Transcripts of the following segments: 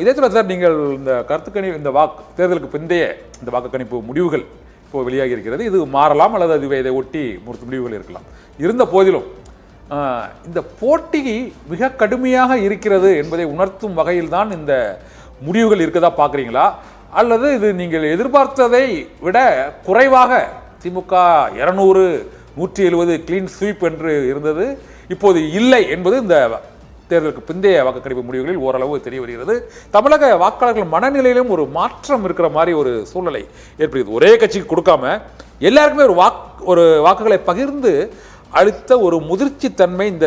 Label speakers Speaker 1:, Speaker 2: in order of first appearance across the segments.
Speaker 1: இதே சொல்ல சார், நீங்கள் இந்த கருத்துக்கணிப்பு, இந்த தேர்தலுக்கு பிந்தைய இந்த வாக்குக்கணிப்பு முடிவுகள் இப்போ வெளியாகி இருக்கிறது. இது மாறலாம் அல்லது அது இதை ஒட்டி முடிவுகள் இருக்கலாம். இருந்த போதிலும் இந்த போட்டி மிக கடுமையாக இருக்கிறது என்பதை உணர்த்தும் வகையில் தான் இந்த முடிவுகள் இருக்கதா பார்க்குறீங்களா, அல்லது இது நீங்கள் எதிர்பார்த்ததை விட குறைவாக திமுக 200 170 கிளீன் ஸ்வீப் என்று இருந்தது, இப்போது இல்லை என்பது இந்த தேர்தலுக்கு பிந்தைய வாக்குக்கணிப்பு முடிவுகளில் ஓரளவு தெரிய வருகிறது. தமிழக வாக்காளர்கள் மனநிலையிலும் ஒரு மாற்றம் இருக்கிற மாதிரி ஒரு சூழ்நிலை ஏற்படுகிறது. ஒரே கட்சிக்கு கொடுக்காம எல்லாருக்குமே ஒரு வாக்குகளை பகிர்ந்து அளித்த ஒரு முதிர்ச்சி தன்மை இந்த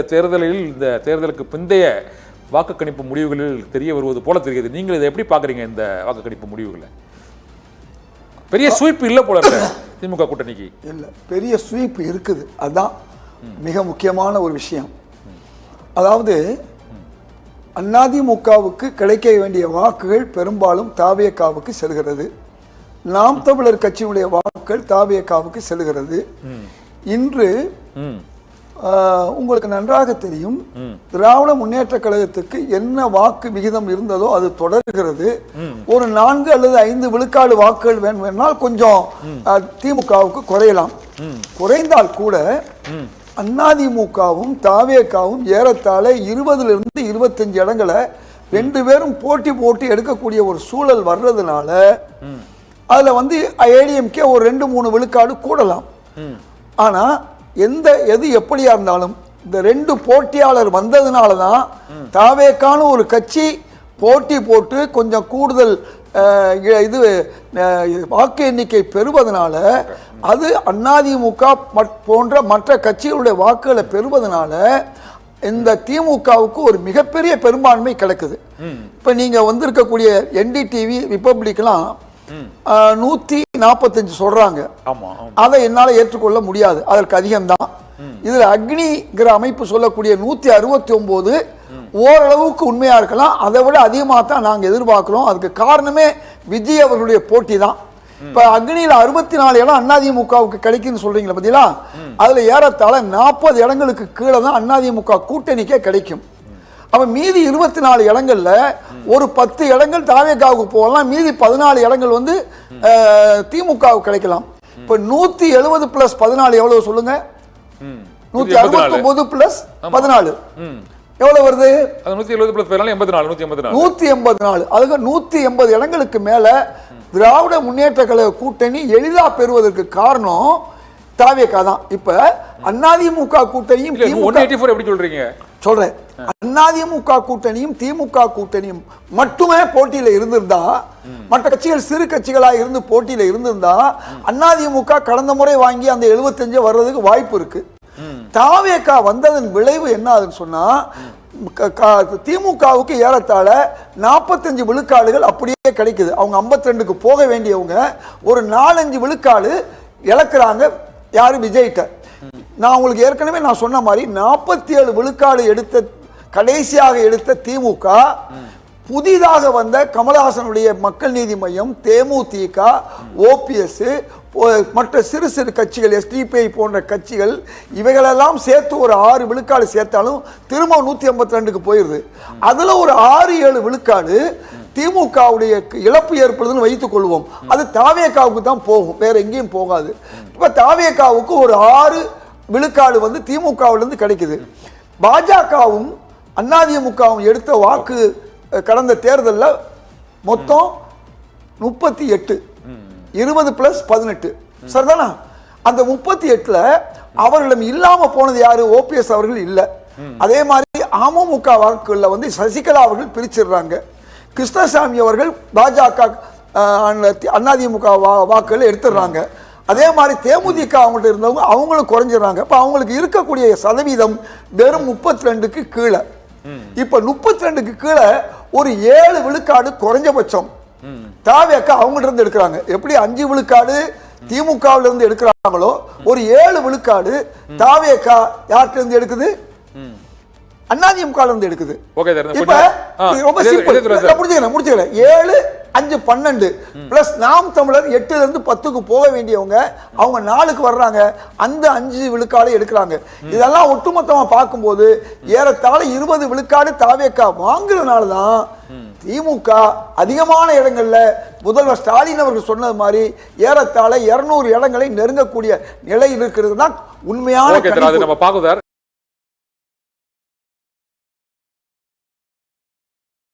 Speaker 1: தேர்தலுக்கு பிந்தைய வாக்குக்கணிப்பு முடிவுகளில் தெரிய வருவது போல தெரிகிறது. நீங்கள் இதை எப்படி பார்க்குறீங்க? இந்த வாக்குக்கணிப்பு முடிவுகளை பெரிய ஸ்வீப் இல்லை போல திமுக கூட்டணிக்கு.
Speaker 2: இல்லை, பெரிய ஸ்வீப் இருக்குது. அதுதான் மிக முக்கியமான ஒரு விஷயம். அதாவது அதிமுகவுக்கு கிடைக்க வேண்டிய வாக்குகள் பெரும்பாலும் தாவேகாவுக்கு செல்கிறது. நாம் தமிழர் கட்சியுடைய வாக்குகள் தாவேகாவுக்கு செல்கிறது. இன்று உங்களுக்கு நன்றாக தெரியும், திராவிட முன்னேற்ற கழகத்துக்கு என்ன வாக்கு விகிதம் இருந்ததோ அது தொடர்கிறது. ஒரு 4 அல்லது 5 விழுக்காடு வாக்குகள் வேண்டுமென்றால் கொஞ்சம் திமுகவுக்கு குறையலாம். குறைந்தால் கூட அதிமுகவும் தாவேகாவும் ஏறத்தாழ 20 to 25 இடங்களை 2 பேரும் போட்டி எடுக்கக்கூடிய ஒரு சூழல் வர்றதுனால அதுல ஏடிஎம்கே ஒரு 2-3 விழுக்காடு கூடலாம். ஆனா எது எப்படியா இருந்தாலும் இந்த 2 போட்டியாளர் வந்ததுனால தான் தாவேகான ஒரு கட்சி போட்டு கொஞ்சம் கூடுதல் வாக்கு எண்ணிக்கை பெறுவதனால, அது அதிமுக போன்ற மற்ற கட்சிகளுடைய வாக்குகளை பெறுவதனால இந்த திமுகவுக்கு ஒரு மிகப்பெரிய பெரும்பான்மை கிடைக்குது. இப்ப நீங்க வந்திருக்கக்கூடிய என்டிடிவி ரிப்பப்ளிக்லாம் 145 சொல்றாங்க. அதை என்னால ஏற்றுக்கொள்ள முடியாது, அதற்கு அதிகம்தான். இதுல அக்னிங்கிற அமைப்பு சொல்லக்கூடிய 169 ஓரளவுக்கு உண்மையா இருக்கலாம், அதை விட அதிகமாக தான் நாங்க எதிர்பார்க்கிறோம். அதுக்கு காரணமே விஜய் அவர்களுடைய போட்டி தான். இப்ப அக்னியில 64 இடம் அதிமுகவுக்கு கிடைக்குன்னு சொல்றீங்களா பாத்தீங்களா, அதுல ஏறத்தாழ 40 இடங்களுக்கு கீழே தான் அதிமுக கூட்டணிக்கே கிடைக்கும். அப்ப மீதி 24 இடங்கள்ல ஒரு 10 இடங்கள் தாவேகாவுக்கு போகலாம், மீதி 14 இடங்கள் திமுகவுக்கு கிடைக்கலாம். இப்ப 170 + 14 எவ்வளவு சொல்லுங்க? 169 + 14 எவ்வளவு வருது?
Speaker 1: 170 + 14 184.
Speaker 2: 184. அதுக்கு 180 இடங்களுக்கு மேல திராவிட முன்னேற்ற கழக கூட்டணி எளிதா பெறுவதற்கு காரணம் தாவேகா தான். இப்ப அதிமுக கூட்டணியும்
Speaker 1: எப்படி சொல்றீங்க?
Speaker 2: சொல்றேன், அதிமுக கூட்டணியும் திமுக கூட்டணியும் மட்டுமே போட்டியில இருந்திருந்தா, மற்ற கட்சிகள் சிறு கட்சிகளா இருந்து போட்டியில இருந்திருந்தா அதிமுக கடந்த முறை வாங்கி அந்த 75 வர்றதுக்கு வாய்ப்பு இருக்கு. தாவேகா வந்ததன் விளைவு என்ன ஆகுதுன்னு சொன்னா, திமுகவுக்கு ஏறத்தாழ 45 விழுக்காடுகள் அப்படியே கிடைக்குது. அவங்க 52க்கு போக வேண்டியவங்க ஒரு 4-5 விழுக்காடு இழக்கிறாங்க. யாரு? விஜய்கிட்ட. நான் உங்களுக்கு ஏற்கனவே நான் சொன்ன மாதிரி 47 விழுக்காடு கடைசியாக எடுத்த திமுக, புதிதாக வந்த கமலஹாசனுடைய மக்கள் நீதி மையம், தேமுதிக, ஓபிஎஸ், மற்ற சிறு கட்சிகள், எஸ்டிபிஐ போன்ற கட்சிகள், இவைகளெல்லாம் சேர்த்து ஒரு 6 விழுக்காடு சேர்த்தாலும் திரும்ப 182க்கு போயிருது. அதுல ஒரு 6-7 விழுக்காடு திமுகவுடைய இழப்பு ஏற்படுதுன்னு வைத்துக் கொள்வோம். அது தாவேகாவுக்கு தான் போகும், வேற எங்கேயும் போகாது. இப்ப தாவேகாவுக்கு ஒரு 6 விழுக்காடு திமுகவிலிருந்து கிடைக்குது. பாஜகவும் அதிமுகவும் எடுத்த வாக்கு கடந்த தேர்தலில் மொத்தம் 38, 20 + 18 சரிதானா? அந்த 38ல அவர்களிடம் இல்லாம போனது யாரு? ஓபிஎஸ் அவர்கள் இல்ல. அதே மாதிரி அமமுக வாக்குகள்ல சசிகலா அவர்கள் பிரிச்சிடுறாங்க. கிருஷ்ணசாமி அவர்கள் பாஜக அதிமுக வாக்குகளை எடுத்துடுறாங்க. அதே மாதிரி தேமுதிக அவங்கள்ட்ட இருந்தவங்க அவங்களும் குறைஞ்சிடறாங்க. இப்ப அவங்களுக்கு இருக்கக்கூடிய சதவீதம் வெறும் 32க்கு கீழே. இப்ப 32க்கு கீழே ஒரு 7 விழுக்காடு குறைஞ்சபட்சம் தாவேகா அவங்கள்ட்ட இருந்து எடுக்கிறாங்க. எப்படி 5 விழுக்காடு திமுகவில இருந்து எடுக்கிறாங்களோ, ஒரு 7 விழுக்காடு தாவேகா யார்கிட்ட இருந்து எடுக்குது? அதிமுக இருந்து எடுக்குது. இப்ப ரொம்ப சிம்பிள், முடிச்சுக்கிறேன். 7 5 12 பிளஸ் நாம் தமிழர் 8ல இருந்து 10க்கு போக வேண்டியவங்க அவங்க 4க்கு வர்றாங்க, அந்த 5 விழுக்காடு எடுக்கிறாங்க. இதெல்லாம் ஒட்டுமொத்தமா பார்க்கும்போது ஏறத்தாழ 20 விழுக்காடு தாவேக்கா வாங்குறதுனால தான் திமுக அதிகமான இடங்கள்ல முதல்வர் ஸ்டாலின் அவர்கள் சொன்னது மாதிரி ஏறத்தாழ 200 இடங்களை நெருங்கக்கூடிய நிலை இருக்கிறது தான் உண்மையான
Speaker 1: நம்ம பார்க்குறாரு.